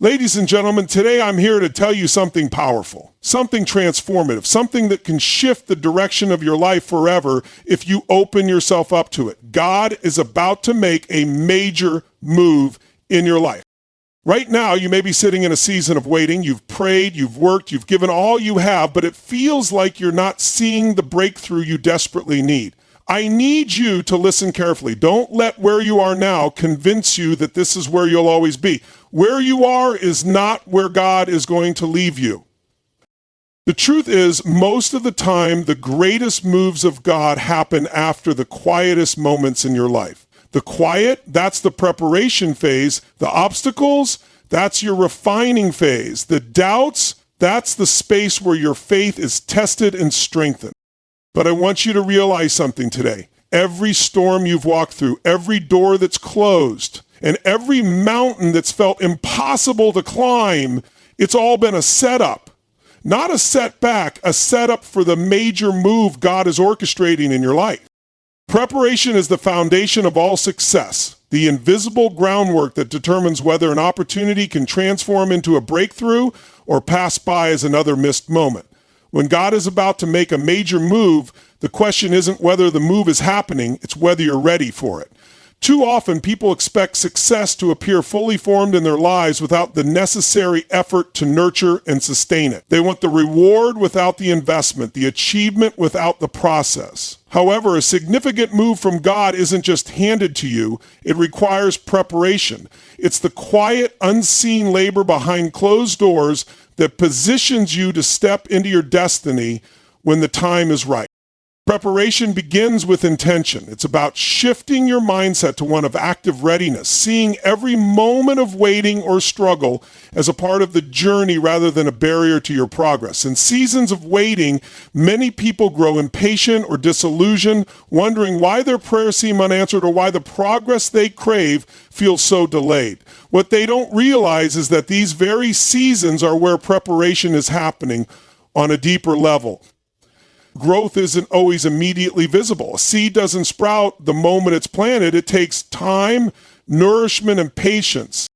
Ladies and gentlemen, today I'm here to tell you something powerful, something transformative, something that can shift the direction of your life forever if you open yourself up to it. God is about to make a major move in your life. Right now, you may be sitting in a season of waiting. You've prayed, you've worked, you've given all you have, but it feels like you're not seeing the breakthrough you desperately need. I need you to listen carefully. Don't let where you are now convince you that this is where you'll always be. Where you are is not where God is going to leave you. The truth is, most of the time, the greatest moves of God happen after the quietest moments in your life. The quiet, that's the preparation phase. The obstacles, that's your refining phase. The doubts, that's the space where your faith is tested and strengthened. But I want you to realize something today. Every storm you've walked through, every door that's closed, and every mountain that's felt impossible to climb, it's all been a setup. Not a setback, a setup for the major move God is orchestrating in your life. Preparation is the foundation of all success, the invisible groundwork that determines whether an opportunity can transform into a breakthrough or pass by as another missed moment. When God is about to make a major move, the question isn't whether the move is happening, it's whether you're ready for it. Too often, people expect success to appear fully formed in their lives without the necessary effort to nurture and sustain it. They want the reward without the investment, the achievement without the process. However, a significant move from God isn't just handed to you, it requires preparation. It's the quiet, unseen labor behind closed doors that positions you to step into your destiny when the time is right. Preparation begins with intention. It's about shifting your mindset to one of active readiness, seeing every moment of waiting or struggle as a part of the journey rather than a barrier to your progress. In seasons of waiting, many people grow impatient or disillusioned, wondering why their prayers seem unanswered or why the progress they crave feels so delayed. What they don't realize is that these very seasons are where preparation is happening on a deeper level. Growth isn't always immediately visible. A seed doesn't sprout the moment it's planted. It takes time, nourishment, and patience.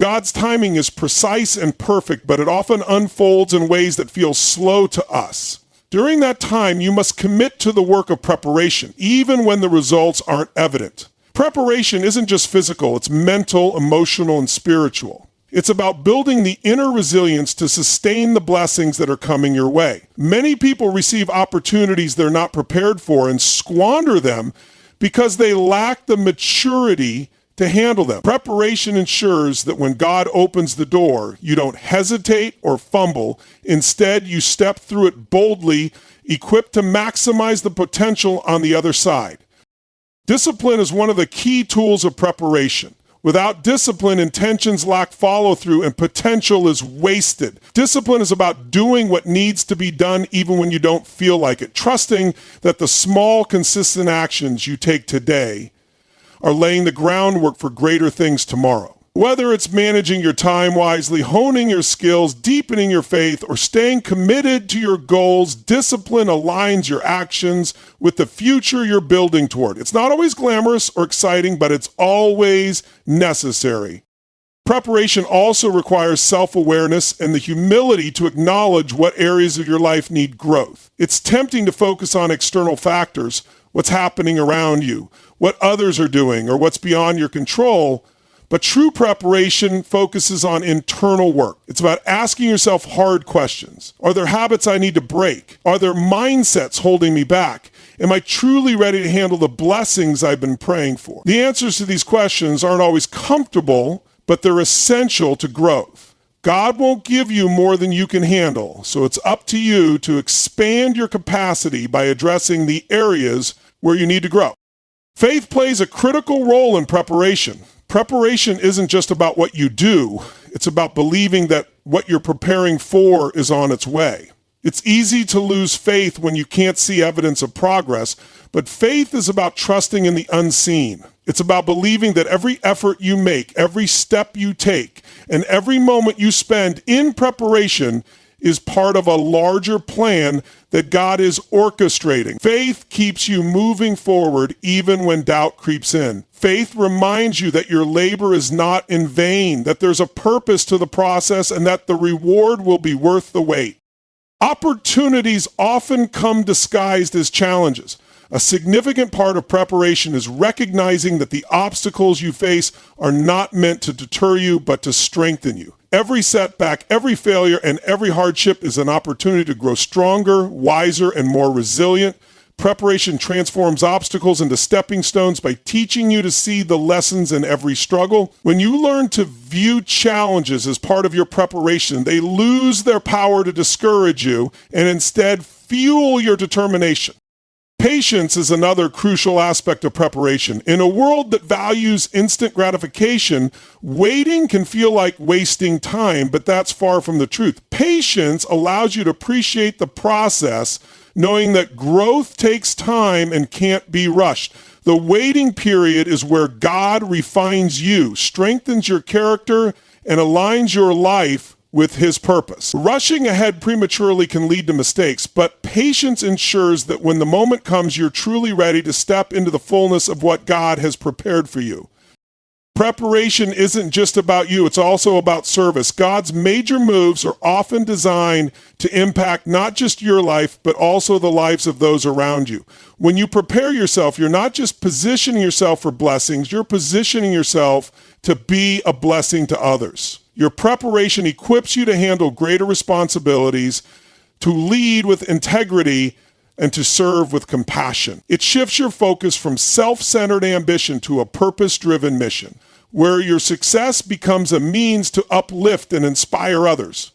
God's timing is precise and perfect, but it often unfolds in ways that feel slow to us. During that time, you must commit to the work of preparation, even when the results aren't evident. Preparation isn't just physical, it's mental, emotional, and spiritual. It's about building the inner resilience to sustain the blessings that are coming your way. Many people receive opportunities they're not prepared for and squander them because they lack the maturity to handle them. Preparation ensures that when God opens the door, you don't hesitate or fumble. Instead, you step through it boldly, equipped to maximize the potential on the other side. Discipline is one of the key tools of preparation. Without discipline, intentions lack follow-through and potential is wasted. Discipline is about doing what needs to be done even when you don't feel like it, trusting that the small, consistent actions you take today are laying the groundwork for greater things tomorrow. Whether it's managing your time wisely, honing your skills, deepening your faith, or staying committed to your goals, discipline aligns your actions with the future you're building toward. It's not always glamorous or exciting, but it's always necessary. Preparation also requires self-awareness and the humility to acknowledge what areas of your life need growth. It's tempting to focus on external factors, what's happening around you, what others are doing, or what's beyond your control. But true preparation focuses on internal work. It's about asking yourself hard questions. Are there habits I need to break? Are there mindsets holding me back? Am I truly ready to handle the blessings I've been praying for? The answers to these questions aren't always comfortable, but they're essential to growth. God won't give you more than you can handle, so it's up to you to expand your capacity by addressing the areas where you need to grow. Faith plays a critical role in preparation. Preparation isn't just about what you do, it's about believing that what you're preparing for is on its way. It's easy to lose faith when you can't see evidence of progress, but faith is about trusting in the unseen. It's about believing that every effort you make, every step you take, and every moment you spend in preparation is part of a larger plan that God is orchestrating. Faith keeps you moving forward even when doubt creeps in. Faith reminds you that your labor is not in vain, that there's a purpose to the process, and that the reward will be worth the wait. Opportunities often come disguised as challenges. A significant part of preparation is recognizing that the obstacles you face are not meant to deter you, but to strengthen you. Every setback, every failure, and every hardship is an opportunity to grow stronger, wiser, and more resilient. Preparation transforms obstacles into stepping stones by teaching you to see the lessons in every struggle. When you learn to view challenges as part of your preparation, they lose their power to discourage you and instead fuel your determination. Patience is another crucial aspect of preparation. In a world that values instant gratification, waiting can feel like wasting time, but that's far from the truth. Patience allows you to appreciate the process, knowing that growth takes time and can't be rushed. The waiting period is where God refines you, strengthens your character, and aligns your life with his purpose. Rushing ahead prematurely can lead to mistakes, but patience ensures that when the moment comes, you're truly ready to step into the fullness of what God has prepared for you. Preparation isn't just about you, it's also about service. God's major moves are often designed to impact not just your life, but also the lives of those around you. When you prepare yourself, you're not just positioning yourself for blessings, you're positioning yourself to be a blessing to others. Your preparation equips you to handle greater responsibilities, to lead with integrity, and to serve with compassion. It shifts your focus from self-centered ambition to a purpose-driven mission, where your success becomes a means to uplift and inspire others.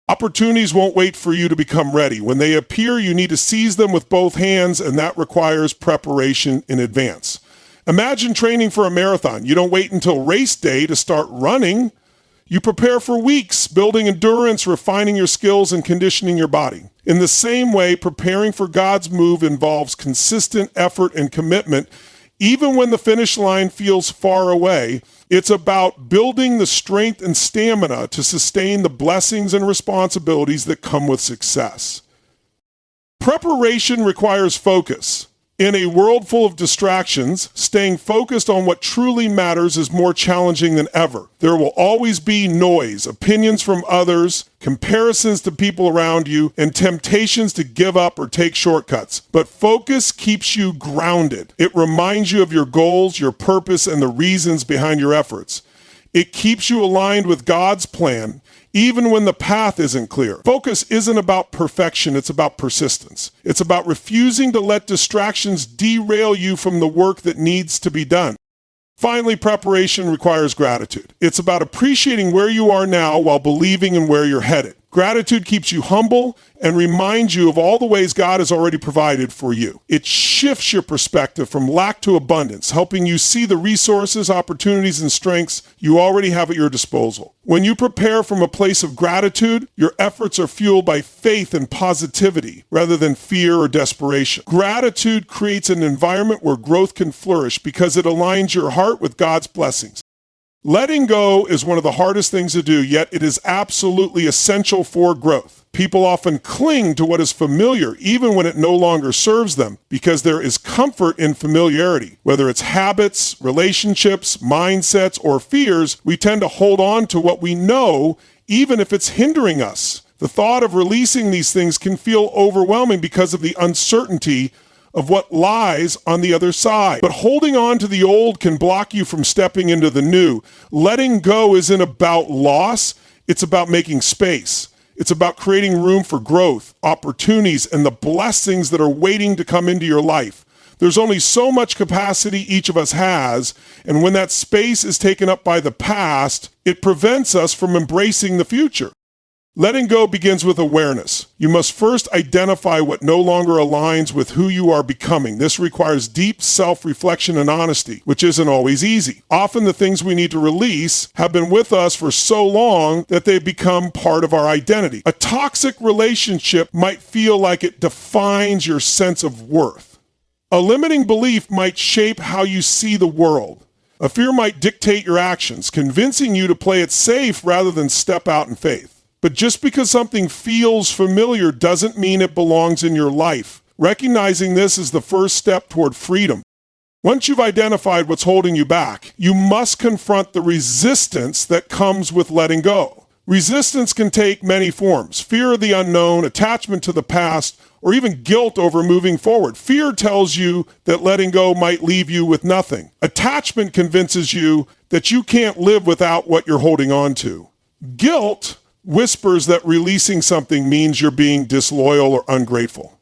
Opportunities won't wait for you to become ready. When they appear, you need to seize them with both hands, and that requires preparation in advance. Imagine training for a marathon. You don't wait until race day to start running. You prepare for weeks, building endurance, refining your skills, and conditioning your body. In the same way, preparing for God's move involves consistent effort and commitment. Even when the finish line feels far away, it's about building the strength and stamina to sustain the blessings and responsibilities that come with success. Preparation requires focus. In a world full of distractions, staying focused on what truly matters is more challenging than ever. There will always be noise, opinions from others, comparisons to people around you, and temptations to give up or take shortcuts. But focus keeps you grounded. It reminds you of your goals, your purpose, and the reasons behind your efforts. It keeps you aligned with God's plan, even when the path isn't clear. Focus isn't about perfection, it's about persistence. It's about refusing to let distractions derail you from the work that needs to be done. Finally, preparation requires gratitude. It's about appreciating where you are now while believing in where you're headed. Gratitude keeps you humble and reminds you of all the ways God has already provided for you. It shifts your perspective from lack to abundance, helping you see the resources, opportunities, and strengths you already have at your disposal. When you prepare from a place of gratitude, your efforts are fueled by faith and positivity rather than fear or desperation. Gratitude creates an environment where growth can flourish because it aligns your heart with God's blessings. Letting go is one of the hardest things to do, yet it is absolutely essential for growth. People often cling to what is familiar, even when it no longer serves them, because there is comfort in familiarity. Whether it's habits, relationships, mindsets, or fears, we tend to hold on to what we know, even if it's hindering us. The thought of releasing these things can feel overwhelming because of the uncertainty of what lies on the other side. But holding on to the old can block you from stepping into the new. Letting go isn't about loss, it's about making space. It's about creating room for growth, opportunities, and the blessings that are waiting to come into your life. There's only so much capacity each of us has, and when that space is taken up by the past, it prevents us from embracing the future. Letting go begins with awareness. You must first identify what no longer aligns with who you are becoming. This requires deep self-reflection and honesty, which isn't always easy. Often the things we need to release have been with us for so long that they've become part of our identity. A toxic relationship might feel like it defines your sense of worth. A limiting belief might shape how you see the world. A fear might dictate your actions, convincing you to play it safe rather than step out in faith. But just because something feels familiar doesn't mean it belongs in your life. Recognizing this is the first step toward freedom. Once you've identified what's holding you back, you must confront the resistance that comes with letting go. Resistance can take many forms: fear of the unknown, attachment to the past, or even guilt over moving forward. Fear tells you that letting go might leave you with nothing. Attachment convinces you that you can't live without what you're holding on to. Guilt whispers that releasing something means you're being disloyal or ungrateful.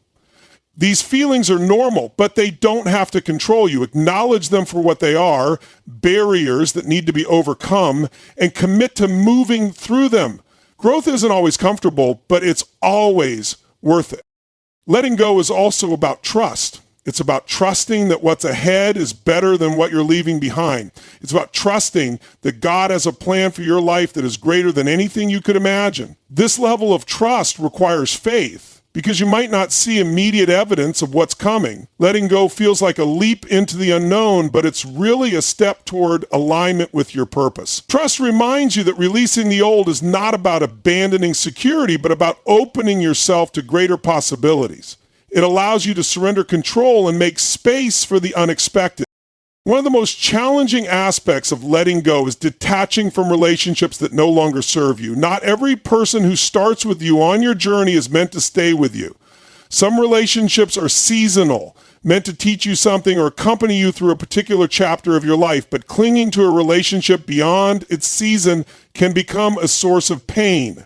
These feelings are normal, but they don't have to control you. Acknowledge them for what they are, barriers that need to be overcome, and commit to moving through them. Growth isn't always comfortable, but it's always worth it. Letting go is also about trust. It's about trusting that what's ahead is better than what you're leaving behind. It's about trusting that God has a plan for your life that is greater than anything you could imagine. This level of trust requires faith, because you might not see immediate evidence of what's coming. Letting go feels like a leap into the unknown, but it's really a step toward alignment with your purpose. Trust reminds you that releasing the old is not about abandoning security, but about opening yourself to greater possibilities. It allows you to surrender control and make space for the unexpected. One of the most challenging aspects of letting go is detaching from relationships that no longer serve you. Not every person who starts with you on your journey is meant to stay with you. Some relationships are seasonal, meant to teach you something or accompany you through a particular chapter of your life, but clinging to a relationship beyond its season can become a source of pain.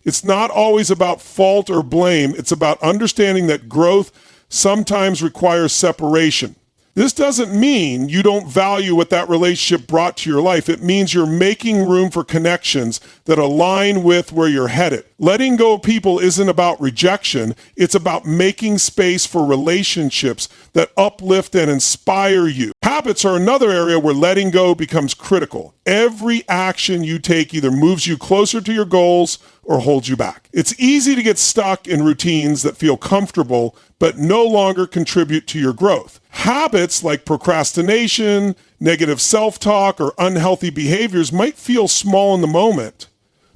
It's not always about fault or blame. It's about understanding that growth sometimes requires separation. This doesn't mean you don't value what that relationship brought to your life. It means you're making room for connections that align with where you're headed. Letting go of people isn't about rejection. It's about making space for relationships that uplift and inspire you. Habits are another area where letting go becomes critical. Every action you take either moves you closer to your goals or holds you back. It's easy to get stuck in routines that feel comfortable but no longer contribute to your growth. Habits like procrastination, negative self-talk, or unhealthy behaviors might feel small in the moment,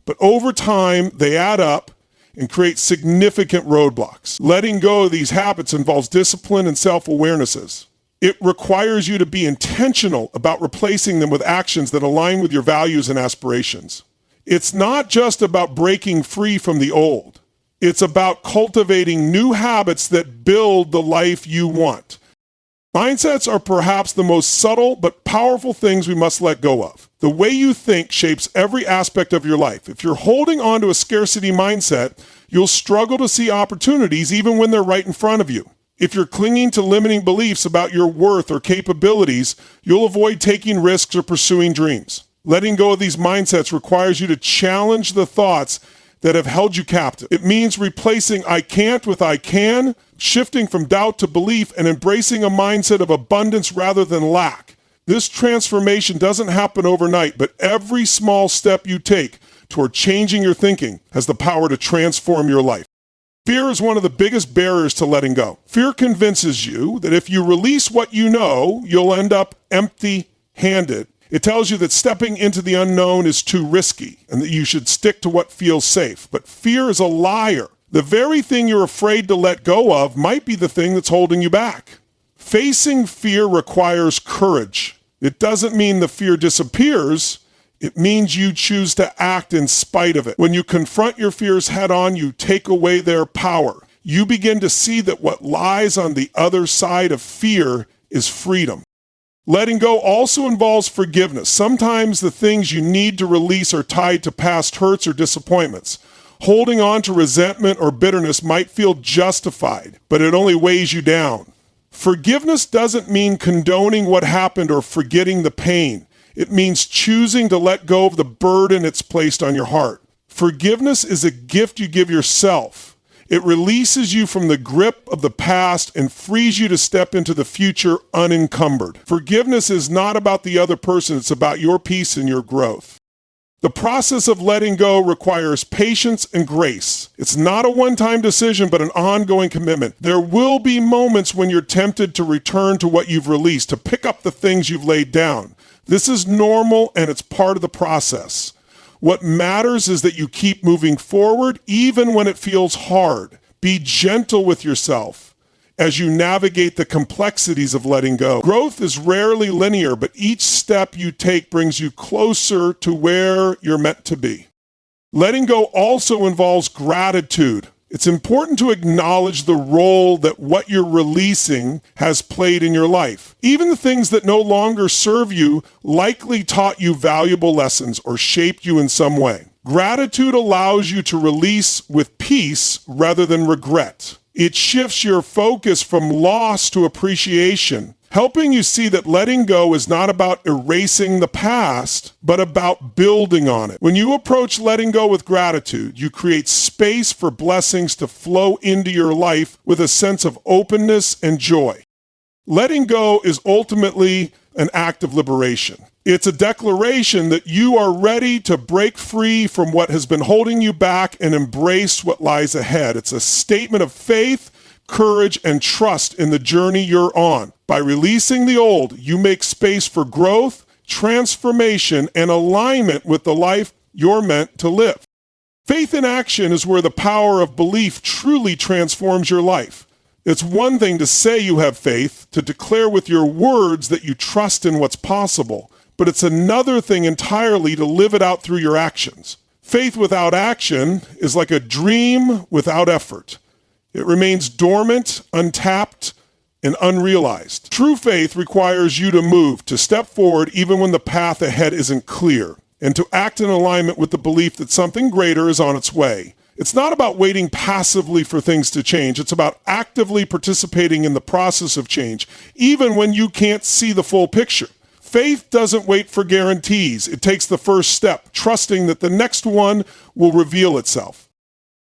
but over time they add up and create significant roadblocks. Letting go of these habits involves discipline and self-awarenesses. It requires you to be intentional about replacing them with actions that align with your values and aspirations. It's not just about breaking free from the old. It's about cultivating new habits that build the life you want. Mindsets are perhaps the most subtle but powerful things we must let go of. The way you think shapes every aspect of your life. If you're holding on to a scarcity mindset, you'll struggle to see opportunities even when they're right in front of you. If you're clinging to limiting beliefs about your worth or capabilities, you'll avoid taking risks or pursuing dreams. Letting go of these mindsets requires you to challenge the thoughts that have held you captive. It means replacing I can't with I can, shifting from doubt to belief, and embracing a mindset of abundance rather than lack. This transformation doesn't happen overnight, but every small step you take toward changing your thinking has the power to transform your life. Fear is one of the biggest barriers to letting go. Fear convinces you that if you release what you know, you'll end up empty-handed. It tells you that stepping into the unknown is too risky and that you should stick to what feels safe. But fear is a liar. The very thing you're afraid to let go of might be the thing that's holding you back. Facing fear requires courage. It doesn't mean the fear disappears. It means you choose to act in spite of it. When you confront your fears head on, you take away their power. You begin to see that what lies on the other side of fear is freedom. Letting go also involves forgiveness. Sometimes the things you need to release are tied to past hurts or disappointments. Holding on to resentment or bitterness might feel justified, but it only weighs you down. Forgiveness doesn't mean condoning what happened or forgetting the pain. It means choosing to let go of the burden it's placed on your heart. Forgiveness is a gift you give yourself. It releases you from the grip of the past and frees you to step into the future unencumbered. Forgiveness is not about the other person, it's about your peace and your growth. The process of letting go requires patience and grace. It's not a one-time decision, but an ongoing commitment. There will be moments when you're tempted to return to what you've released, to pick up the things you've laid down. This is normal and it's part of the process. What matters is that you keep moving forward even when it feels hard. Be gentle with yourself as you navigate the complexities of letting go. Growth is rarely linear, but each step you take brings you closer to where you're meant to be. Letting go also involves gratitude. It's important to acknowledge the role that what you're releasing has played in your life. Even the things that no longer serve you likely taught you valuable lessons or shaped you in some way. Gratitude allows you to release with peace rather than regret. It shifts your focus from loss to appreciation, helping you see that letting go is not about erasing the past, but about building on it. When you approach letting go with gratitude, you create space for blessings to flow into your life with a sense of openness and joy. Letting go is ultimately an act of liberation. It's a declaration that you are ready to break free from what has been holding you back and embrace what lies ahead. It's a statement of faith, courage, and trust in the journey you're on. By releasing the old, you make space for growth, transformation, and alignment with the life you're meant to live. Faith in action is where the power of belief truly transforms your life. It's one thing to say you have faith, to declare with your words that you trust in what's possible, but it's another thing entirely to live it out through your actions. Faith without action is like a dream without effort. It remains dormant, untapped, and unrealized. True faith requires you to move, to step forward even when the path ahead isn't clear, and to act in alignment with the belief that something greater is on its way. It's not about waiting passively for things to change. It's about actively participating in the process of change, even when you can't see the full picture. Faith doesn't wait for guarantees. It takes the first step, trusting that the next one will reveal itself.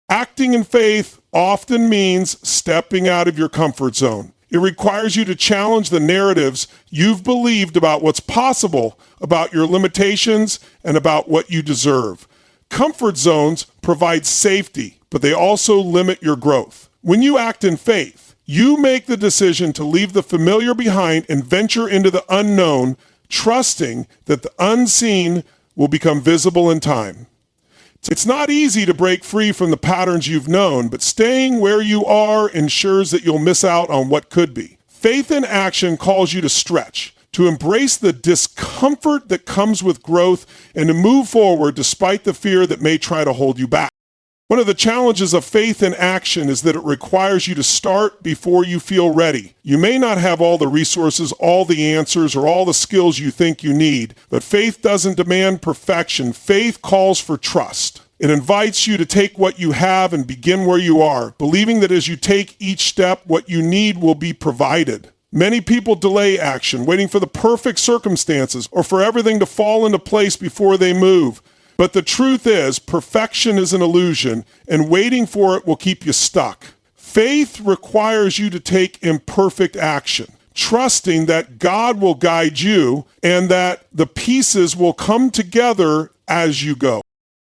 Acting in faith often means stepping out of your comfort zone. It requires you to challenge the narratives you've believed about what's possible, about your limitations, and about what you deserve. Comfort zones provide safety, but they also limit your growth. When you act in faith, you make the decision to leave the familiar behind and venture into the unknown, trusting that the unseen will become visible in time. It's not easy to break free from the patterns you've known, but staying where you are ensures that you'll miss out on what could be. Faith in action calls you to stretch, to embrace the discomfort that comes with growth, and to move forward despite the fear that may try to hold you back. One of the challenges of faith in action is that it requires you to start before you feel ready. You may not have all the resources, all the answers, or all the skills you think you need, but faith doesn't demand perfection. Faith calls for trust. It invites you to take what you have and begin where you are, believing that as you take each step, what you need will be provided. Many people delay action, waiting for the perfect circumstances or for everything to fall into place before they move. But the truth is, perfection is an illusion, and waiting for it will keep you stuck. Faith requires you to take imperfect action, trusting that God will guide you and that the pieces will come together as you go.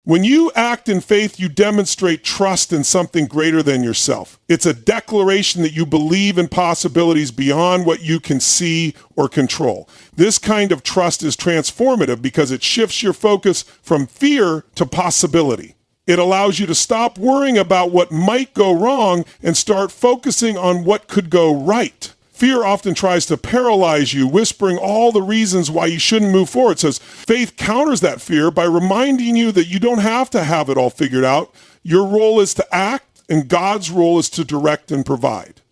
When you act in faith, you demonstrate trust in something greater than yourself. It's a declaration that you believe in possibilities beyond what you can see or control. This kind of trust is transformative because it shifts your focus from fear to possibility. It allows you to stop worrying about what might go wrong and start focusing on what could go right. Fear often tries to paralyze you, whispering all the reasons why you shouldn't move forward. So faith counters that fear by reminding you that you don't have to have it all figured out. Your role is to act, and God's role is to direct and provide.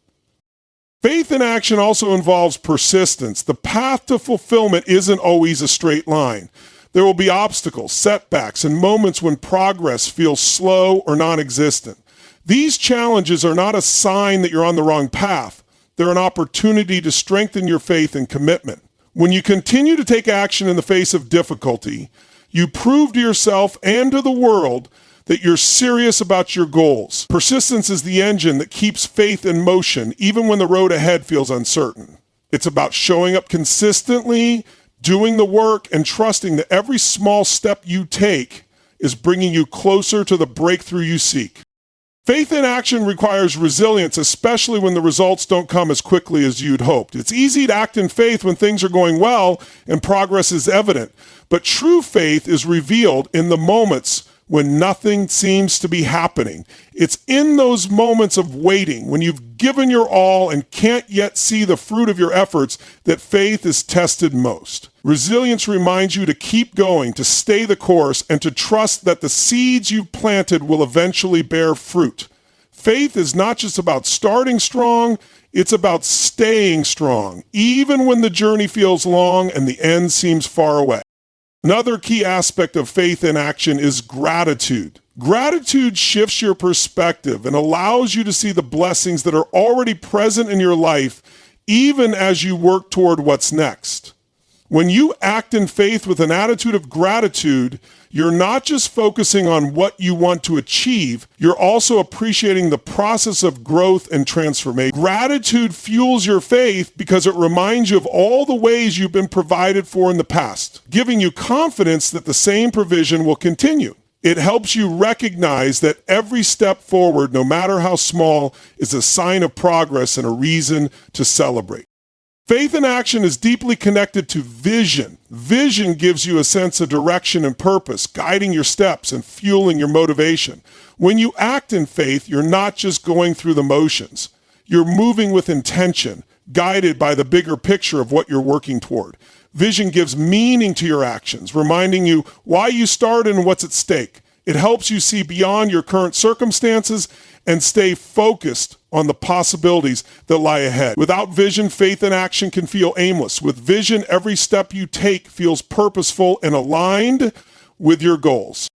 Faith in action also involves persistence. The path to fulfillment isn't always a straight line. There will be obstacles, setbacks, and moments when progress feels slow or non-existent. These challenges are not a sign that you're on the wrong path. They're an opportunity to strengthen your faith and commitment. When you continue to take action in the face of difficulty, you prove to yourself and to the world that you're serious about your goals. Persistence is the engine that keeps faith in motion, even when the road ahead feels uncertain. It's about showing up consistently, doing the work, and trusting that every small step you take is bringing you closer to the breakthrough you seek. Faith in action requires resilience, especially when the results don't come as quickly as you'd hoped. It's easy to act in faith when things are going well and progress is evident, but true faith is revealed in the moments when nothing seems to be happening. It's in those moments of waiting, when you've given your all and can't yet see the fruit of your efforts, that faith is tested most. Resilience reminds you to keep going, to stay the course, and to trust that the seeds you've planted will eventually bear fruit. Faith is not just about starting strong, it's about staying strong, even when the journey feels long and the end seems far away. Another key aspect of faith in action is gratitude. Gratitude shifts your perspective and allows you to see the blessings that are already present in your life, even as you work toward what's next. When you act in faith with an attitude of gratitude, you're not just focusing on what you want to achieve, you're also appreciating the process of growth and transformation. Gratitude fuels your faith because it reminds you of all the ways you've been provided for in the past, giving you confidence that the same provision will continue. It helps you recognize that every step forward, no matter how small, is a sign of progress and a reason to celebrate. Faith in action is deeply connected to vision. Vision gives you a sense of direction and purpose, guiding your steps and fueling your motivation. When you act in faith, you're not just going through the motions. You're moving with intention, guided by the bigger picture of what you're working toward. Vision gives meaning to your actions, reminding you why you started and what's at stake. It helps you see beyond your current circumstances and stay focused on the possibilities that lie ahead. Without vision, faith in action can feel aimless. With vision, every step you take feels purposeful and aligned with your goals.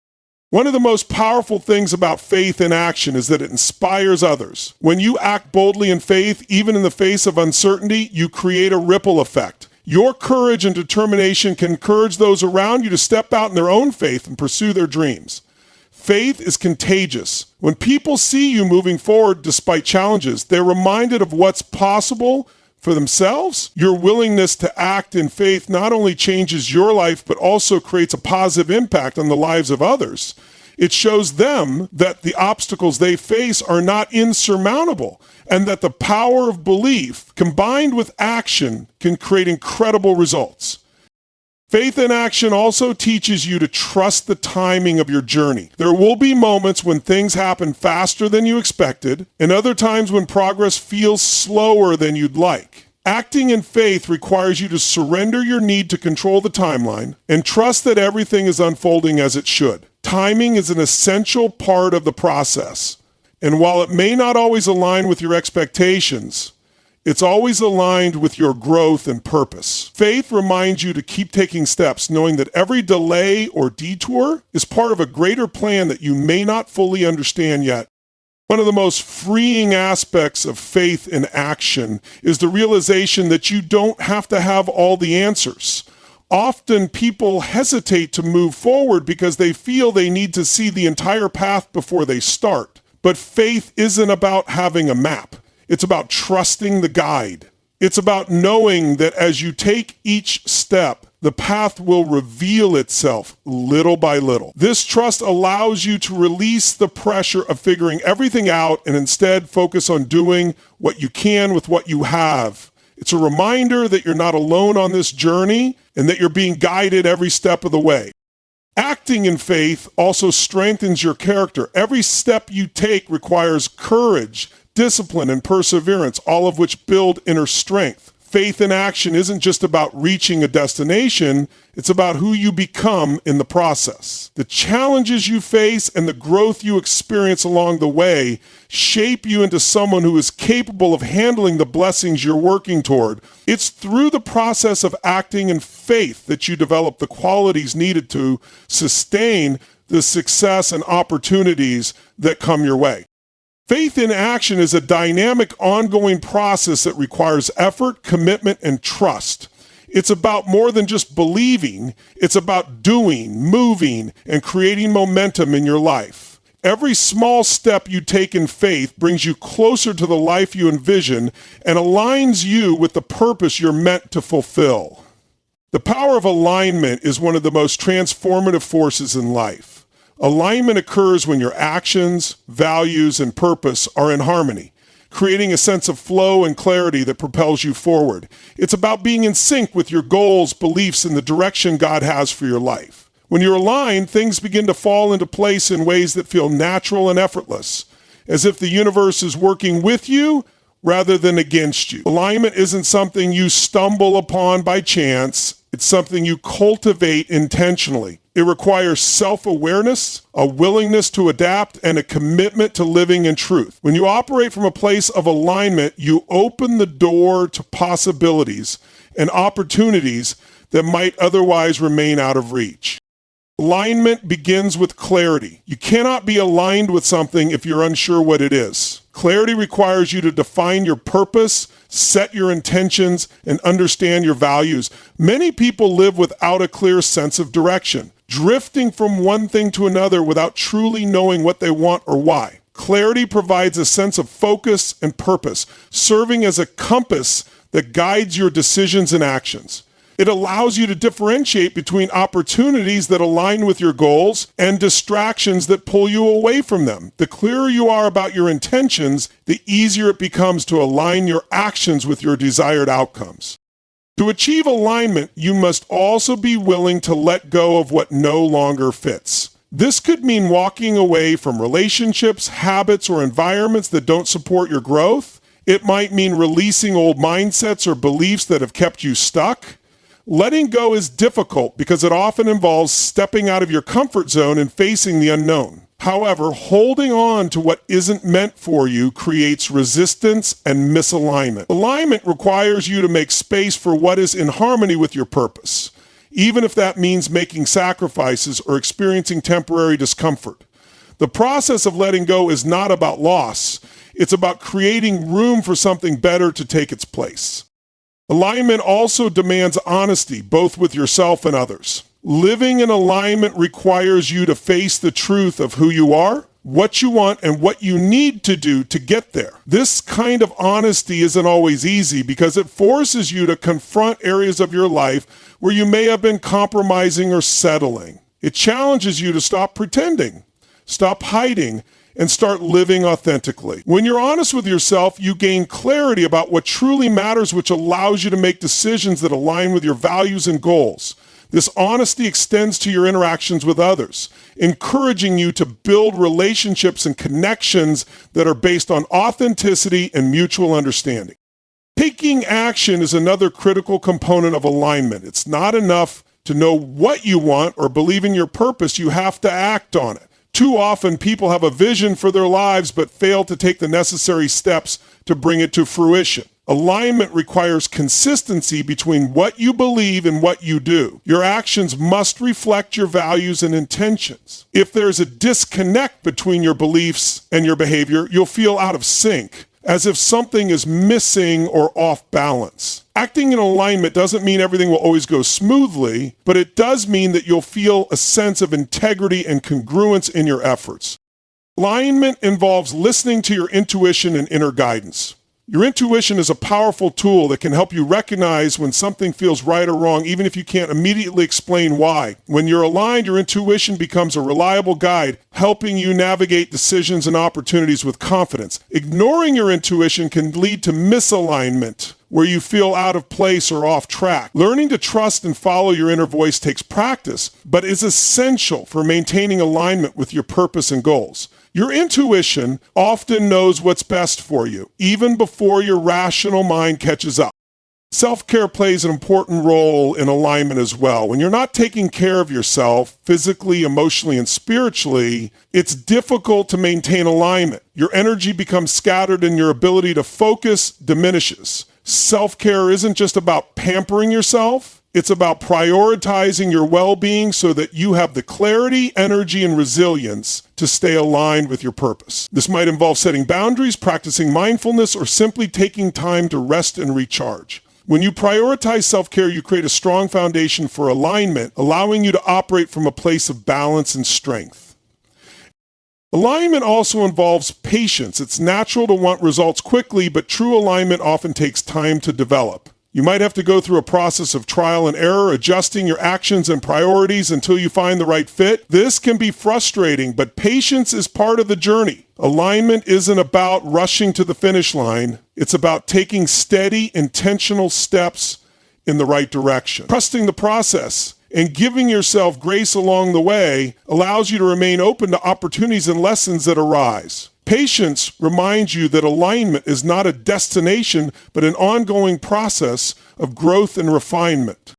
One of the most powerful things about faith in action is that it inspires others. When you act boldly in faith, even in the face of uncertainty, you create a ripple effect. Your courage and determination can encourage those around you to step out in their own faith and pursue their dreams. Faith is contagious. When people see you moving forward despite challenges, they're reminded of what's possible for themselves. Your willingness to act in faith not only changes your life, but also creates a positive impact on the lives of others. It shows them that the obstacles they face are not insurmountable, and that the power of belief combined with action can create incredible results. Faith in action also teaches you to trust the timing of your journey. There will be moments when things happen faster than you expected, and other times when progress feels slower than you'd like. Acting in faith requires you to surrender your need to control the timeline and trust that everything is unfolding as it should. Timing is an essential part of the process, and while it may not always align with your expectations, it's always aligned with your growth and purpose. Faith reminds you to keep taking steps, knowing that every delay or detour is part of a greater plan that you may not fully understand yet. One of the most freeing aspects of faith in action is the realization that you don't have to have all the answers. Often people hesitate to move forward because they feel they need to see the entire path before they start. But faith isn't about having a map. It's about trusting the guide. It's about knowing that as you take each step, the path will reveal itself little by little. This trust allows you to release the pressure of figuring everything out and instead focus on doing what you can with what you have. It's a reminder that you're not alone on this journey and that you're being guided every step of the way. Acting in faith also strengthens your character. Every step you take requires courage, discipline, and perseverance, all of which build inner strength. Faith in action isn't just about reaching a destination, it's about who you become in the process. The challenges you face and the growth you experience along the way shape you into someone who is capable of handling the blessings you're working toward. It's through the process of acting in faith that you develop the qualities needed to sustain the success and opportunities that come your way. Faith in action is a dynamic, ongoing process that requires effort, commitment, and trust. It's about more than just believing. It's about doing, moving, and creating momentum in your life. Every small step you take in faith brings you closer to the life you envision and aligns you with the purpose you're meant to fulfill. The power of alignment is one of the most transformative forces in life. Alignment occurs when your actions, values, and purpose are in harmony, creating a sense of flow and clarity that propels you forward. It's about being in sync with your goals, beliefs, and the direction God has for your life. When you're aligned, things begin to fall into place in ways that feel natural and effortless, as if the universe is working with you rather than against you. Alignment isn't something you stumble upon by chance. It's something you cultivate intentionally. It requires self-awareness, a willingness to adapt, and a commitment to living in truth. When you operate from a place of alignment, you open the door to possibilities and opportunities that might otherwise remain out of reach. Alignment begins with clarity. You cannot be aligned with something if you're unsure what it is. Clarity requires you to define your purpose, set your intentions, and understand your values. Many people live without a clear sense of direction, drifting from one thing to another without truly knowing what they want or why. Clarity provides a sense of focus and purpose, serving as a compass that guides your decisions and actions. It allows you to differentiate between opportunities that align with your goals and distractions that pull you away from them. The clearer you are about your intentions, the easier it becomes to align your actions with your desired outcomes. To achieve alignment, you must also be willing to let go of what no longer fits. This could mean walking away from relationships, habits, or environments that don't support your growth. It might mean releasing old mindsets or beliefs that have kept you stuck. Letting go is difficult because it often involves stepping out of your comfort zone and facing the unknown. However, holding on to what isn't meant for you creates resistance and misalignment. Alignment requires you to make space for what is in harmony with your purpose, even if that means making sacrifices or experiencing temporary discomfort. The process of letting go is not about loss. It's about creating room for something better to take its place. Alignment also demands honesty, both with yourself and others. Living in alignment requires you to face the truth of who you are, what you want, and what you need to do to get there. This kind of honesty isn't always easy because it forces you to confront areas of your life where you may have been compromising or settling. It challenges you to stop pretending, stop hiding, and start living authentically. When you're honest with yourself, you gain clarity about what truly matters, which allows you to make decisions that align with your values and goals. This honesty extends to your interactions with others, encouraging you to build relationships and connections that are based on authenticity and mutual understanding. Taking action is another critical component of alignment. It's not enough to know what you want or believe in your purpose. You have to act on it. Too often, people have a vision for their lives but fail to take the necessary steps to bring it to fruition. Alignment requires consistency between what you believe and what you do. Your actions must reflect your values and intentions. If there's a disconnect between your beliefs and your behavior, you'll feel out of sync, as if something is missing or off balance. Acting in alignment doesn't mean everything will always go smoothly, but it does mean that you'll feel a sense of integrity and congruence in your efforts. Alignment involves listening to your intuition and inner guidance. Your intuition is a powerful tool that can help you recognize when something feels right or wrong, even if you can't immediately explain why. When you're aligned, your intuition becomes a reliable guide, helping you navigate decisions and opportunities with confidence. Ignoring your intuition can lead to misalignment, where you feel out of place or off track. Learning to trust and follow your inner voice takes practice, but is essential for maintaining alignment with your purpose and goals. Your intuition often knows what's best for you, even before your rational mind catches up. Self-care plays an important role in alignment as well. When you're not taking care of yourself physically, emotionally, and spiritually, it's difficult to maintain alignment. Your energy becomes scattered and your ability to focus diminishes. Self-care isn't just about pampering yourself. It's about prioritizing your well-being so that you have the clarity, energy, and resilience to stay aligned with your purpose. This might involve setting boundaries, practicing mindfulness, or simply taking time to rest and recharge. When you prioritize self-care, you create a strong foundation for alignment, allowing you to operate from a place of balance and strength. Alignment also involves patience. It's natural to want results quickly, but true alignment often takes time to develop. You might have to go through a process of trial and error, adjusting your actions and priorities until you find the right fit. This can be frustrating, but patience is part of the journey. Alignment isn't about rushing to the finish line. It's about taking steady, intentional steps in the right direction. Trusting the process and giving yourself grace along the way allows you to remain open to opportunities and lessons that arise. Patience reminds you that alignment is not a destination, but an ongoing process of growth and refinement.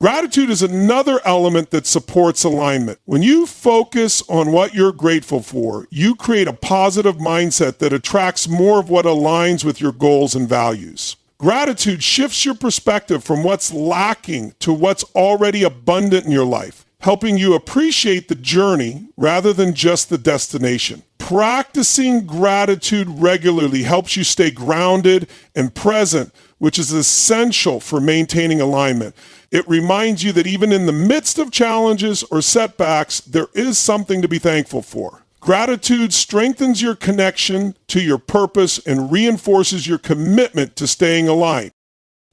Gratitude is another element that supports alignment. When you focus on what you're grateful for, you create a positive mindset that attracts more of what aligns with your goals and values. Gratitude shifts your perspective from what's lacking to what's already abundant in your life, helping you appreciate the journey rather than just the destination. Practicing gratitude regularly helps you stay grounded and present, which is essential for maintaining alignment. It reminds you that even in the midst of challenges or setbacks, there is something to be thankful for. Gratitude strengthens your connection to your purpose and reinforces your commitment to staying aligned.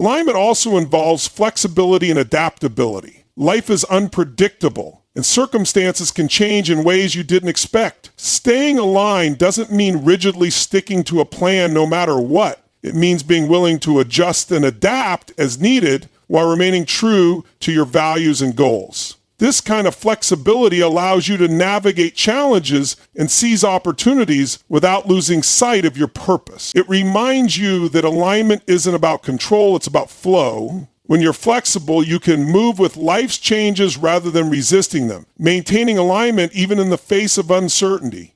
Alignment also involves flexibility and adaptability. Life is unpredictable, and circumstances can change in ways you didn't expect. Staying aligned doesn't mean rigidly sticking to a plan no matter what. It means being willing to adjust and adapt as needed while remaining true to your values and goals. This kind of flexibility allows you to navigate challenges and seize opportunities without losing sight of your purpose. It reminds you that alignment isn't about control, it's about flow. When you're flexible, you can move with life's changes rather than resisting them, maintaining alignment even in the face of uncertainty.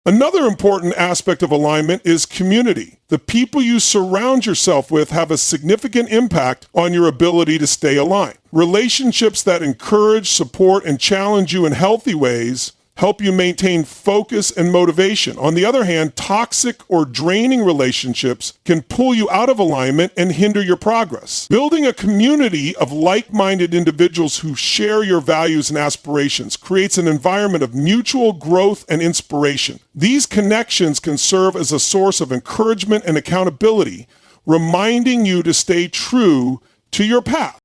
Another important aspect of alignment is community. The people you surround yourself with have a significant impact on your ability to stay aligned. Relationships that encourage, support, and challenge you in healthy ways help you maintain focus and motivation. On the other hand, toxic or draining relationships can pull you out of alignment and hinder your progress. Building a community of like-minded individuals who share your values and aspirations creates an environment of mutual growth and inspiration. These connections can serve as a source of encouragement and accountability, reminding you to stay true to your path.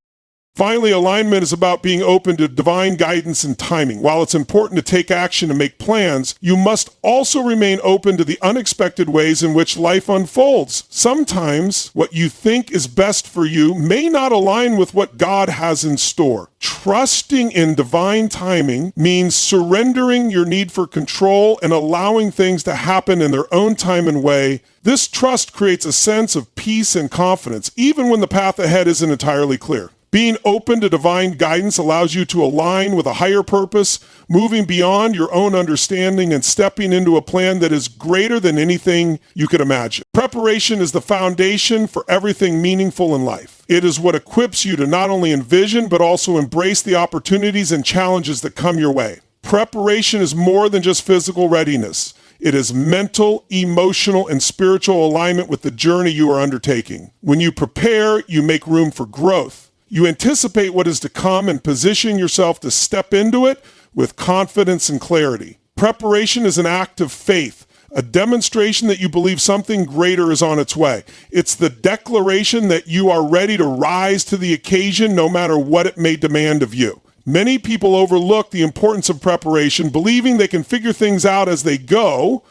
Finally, alignment is about being open to divine guidance and timing. While it's important to take action and make plans, you must also remain open to the unexpected ways in which life unfolds. Sometimes what you think is best for you may not align with what God has in store. Trusting in divine timing means surrendering your need for control and allowing things to happen in their own time and way. This trust creates a sense of peace and confidence, even when the path ahead isn't entirely clear. Being open to divine guidance allows you to align with a higher purpose, moving beyond your own understanding and stepping into a plan that is greater than anything you could imagine. Preparation is the foundation for everything meaningful in life. It is what equips you to not only envision, but also embrace the opportunities and challenges that come your way. Preparation is more than just physical readiness. It is mental, emotional, and spiritual alignment with the journey you are undertaking. When you prepare, you make room for growth. You anticipate what is to come and position yourself to step into it with confidence and clarity. Preparation is an act of faith, a demonstration that you believe something greater is on its way. It's the declaration that you are ready to rise to the occasion no matter what it may demand of you. Many people overlook the importance of preparation, believing they can figure things out as they go.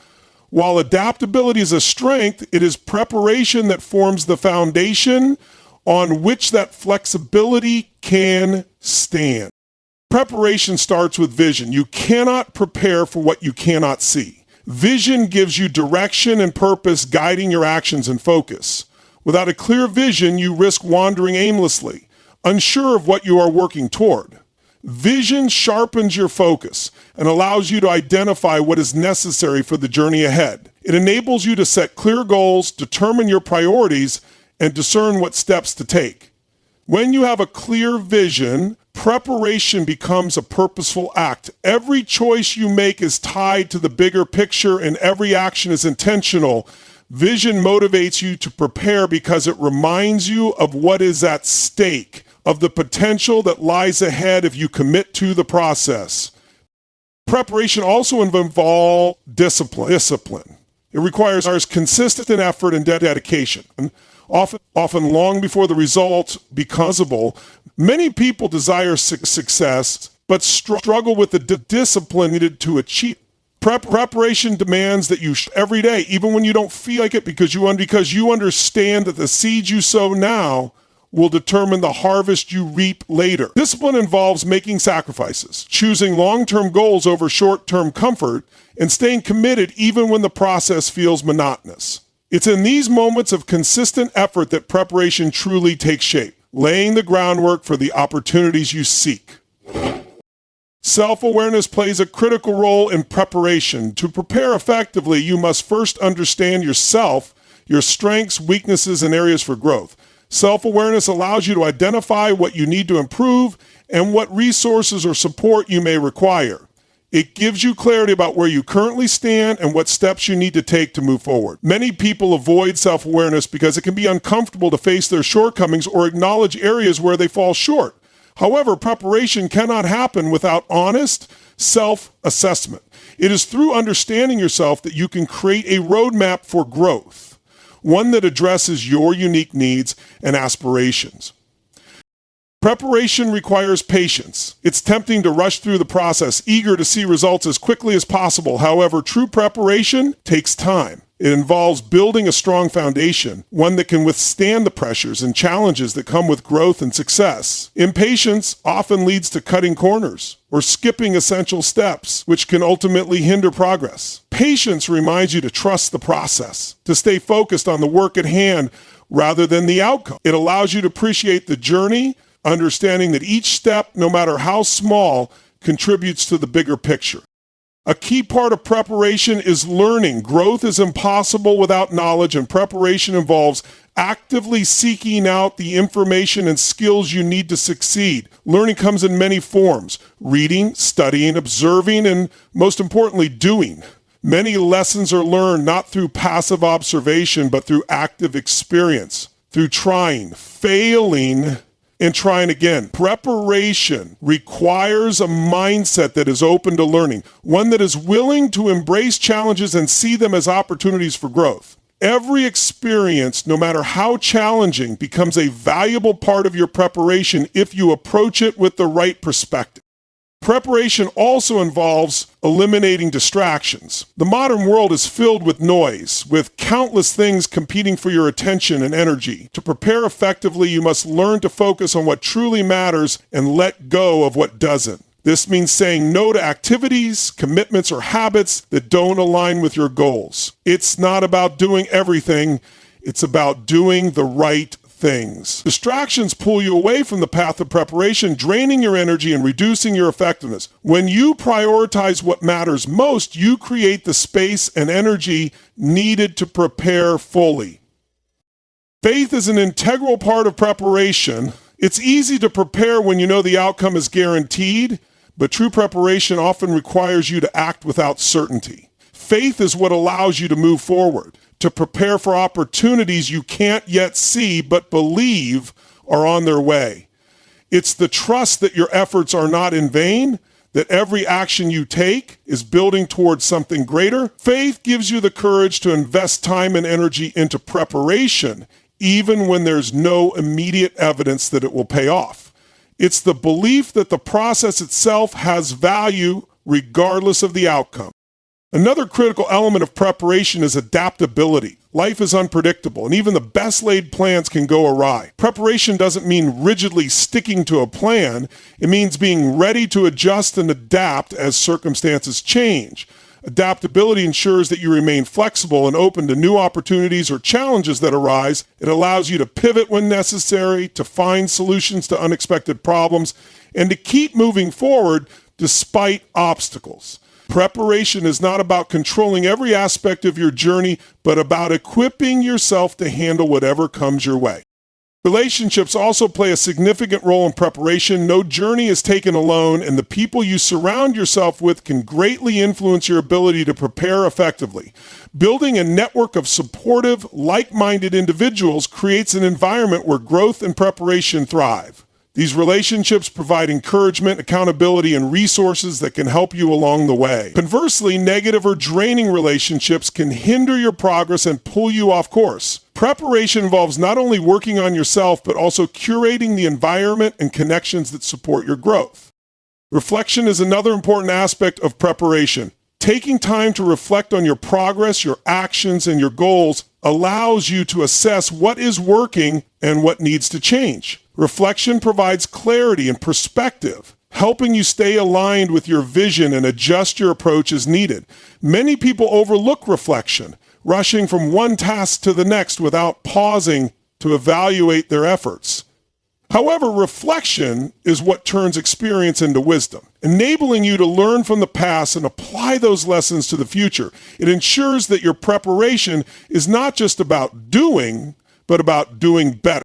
While adaptability is a strength, it is preparation that forms the foundation on which that flexibility can stand. Preparation starts with vision. You cannot prepare for what you cannot see. Vision gives you direction and purpose, guiding your actions and focus. Without a clear vision, you risk wandering aimlessly, unsure of what you are working toward. Vision sharpens your focus and allows you to identify what is necessary for the journey ahead. It enables you to set clear goals, determine your priorities, and discern what steps to take. When you have a clear vision, preparation becomes a purposeful act. Every choice you make is tied to the bigger picture, and every action is intentional. Vision motivates you to prepare because it reminds you of what is at stake, of the potential that lies ahead if you commit to the process. Preparation also involves discipline. It requires consistent effort and dedication. often long before the result becomes visible. Many people desire success, but struggle with the discipline needed to achieve. Preparation demands that you every day, even when you don't feel like it, because you understand that the seeds you sow now will determine the harvest you reap later. Discipline involves making sacrifices, choosing long-term goals over short-term comfort, and staying committed even when the process feels monotonous. It's in these moments of consistent effort that preparation truly takes shape, laying the groundwork for the opportunities you seek. Self-awareness plays a critical role in preparation. To prepare effectively, you must first understand yourself, your strengths, weaknesses, and areas for growth. Self-awareness allows you to identify what you need to improve and what resources or support you may require. It gives you clarity about where you currently stand and what steps you need to take to move forward. Many people avoid self-awareness because it can be uncomfortable to face their shortcomings or acknowledge areas where they fall short. However, preparation cannot happen without honest self-assessment. It is through understanding yourself that you can create a roadmap for growth, one that addresses your unique needs and aspirations. Preparation requires patience. It's tempting to rush through the process, eager to see results as quickly as possible. However, true preparation takes time. It involves building a strong foundation, one that can withstand the pressures and challenges that come with growth and success. Impatience often leads to cutting corners or skipping essential steps, which can ultimately hinder progress. Patience reminds you to trust the process, to stay focused on the work at hand rather than the outcome. It allows you to appreciate the journey, understanding that each step, no matter how small, contributes to the bigger picture. A key part of preparation is learning. Growth is impossible without knowledge, and preparation involves actively seeking out the information and skills you need to succeed. Learning comes in many forms: reading, studying, observing, and most importantly, doing. Many lessons are learned not through passive observation, but through active experience, through trying, failing, and trying again. Preparation requires a mindset that is open to learning, one that is willing to embrace challenges and see them as opportunities for growth. Every experience, no matter how challenging, becomes a valuable part of your preparation if you approach it with the right perspective. Preparation also involves eliminating distractions. The modern world is filled with noise, with countless things competing for your attention and energy. To prepare effectively, you must learn to focus on what truly matters and let go of what doesn't. This means saying no to activities, commitments, or habits that don't align with your goals. It's not about doing everything, it's about doing the right things. Distractions pull you away from the path of preparation, draining your energy and reducing your effectiveness. When you prioritize what matters most, you create the space and energy needed to prepare fully. Faith is an integral part of preparation. It's easy to prepare when you know the outcome is guaranteed, but true preparation often requires you to act without certainty. Faith is what allows you to move forward, to prepare for opportunities you can't yet see but believe are on their way. It's the trust that your efforts are not in vain, that every action you take is building towards something greater. Faith gives you the courage to invest time and energy into preparation, even when there's no immediate evidence that it will pay off. It's the belief that the process itself has value regardless of the outcome. Another critical element of preparation is adaptability. Life is unpredictable, and even the best laid plans can go awry. Preparation doesn't mean rigidly sticking to a plan. It means being ready to adjust and adapt as circumstances change. Adaptability ensures that you remain flexible and open to new opportunities or challenges that arise. It allows you to pivot when necessary, to find solutions to unexpected problems, and to keep moving forward despite obstacles. Preparation is not about controlling every aspect of your journey, but about equipping yourself to handle whatever comes your way. Relationships also play a significant role in preparation. No journey is taken alone, and the people you surround yourself with can greatly influence your ability to prepare effectively. Building a network of supportive, like-minded individuals creates an environment where growth and preparation thrive. These relationships provide encouragement, accountability, and resources that can help you along the way. Conversely, negative or draining relationships can hinder your progress and pull you off course. Preparation involves not only working on yourself, but also curating the environment and connections that support your growth. Reflection is another important aspect of preparation. Taking time to reflect on your progress, your actions, and your goals allows you to assess what is working and what needs to change. Reflection provides clarity and perspective, helping you stay aligned with your vision and adjust your approach as needed. Many people overlook reflection, rushing from one task to the next without pausing to evaluate their efforts. However, reflection is what turns experience into wisdom, enabling you to learn from the past and apply those lessons to the future. It ensures that your preparation is not just about doing, but about doing better.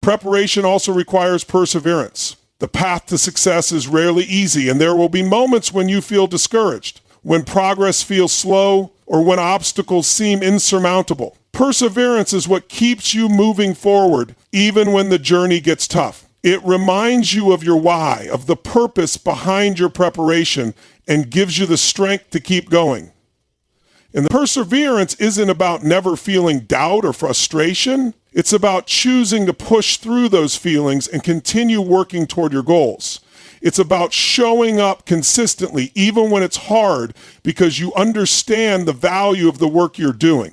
Preparation also requires perseverance. The path to success is rarely easy, and there will be moments when you feel discouraged, when progress feels slow, or when obstacles seem insurmountable. Perseverance is what keeps you moving forward, even when the journey gets tough. It reminds you of your why, of the purpose behind your preparation, and gives you the strength to keep going. And the perseverance isn't about never feeling doubt or frustration. It's about choosing to push through those feelings and continue working toward your goals. It's about showing up consistently, even when it's hard, because you understand the value of the work you're doing.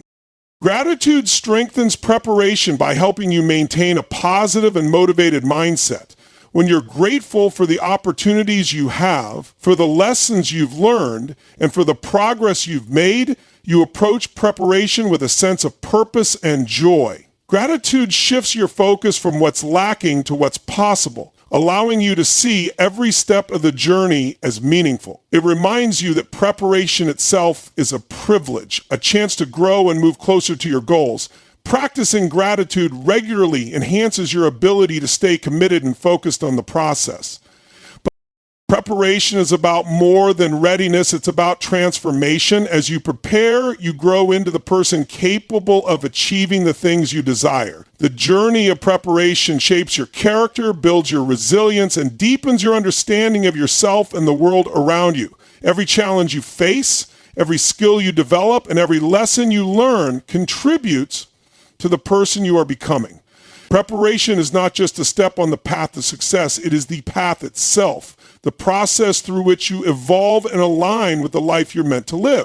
Gratitude strengthens preparation by helping you maintain a positive and motivated mindset. When you're grateful for the opportunities you have, for the lessons you've learned, and for the progress you've made, you approach preparation with a sense of purpose and joy. Gratitude shifts your focus from what's lacking to what's possible, allowing you to see every step of the journey as meaningful. It reminds you that preparation itself is a privilege, a chance to grow and move closer to your goals. Practicing gratitude regularly enhances your ability to stay committed and focused on the process. Preparation is about more than readiness. It's about transformation. As you prepare, you grow into the person capable of achieving the things you desire. The journey of preparation shapes your character, builds your resilience, and deepens your understanding of yourself and the world around you. Every challenge you face, every skill you develop, and every lesson you learn contributes to the person you are becoming. Preparation is not just a step on the path to success, it is the path itself, the process through which you evolve and align with the life you're meant to live.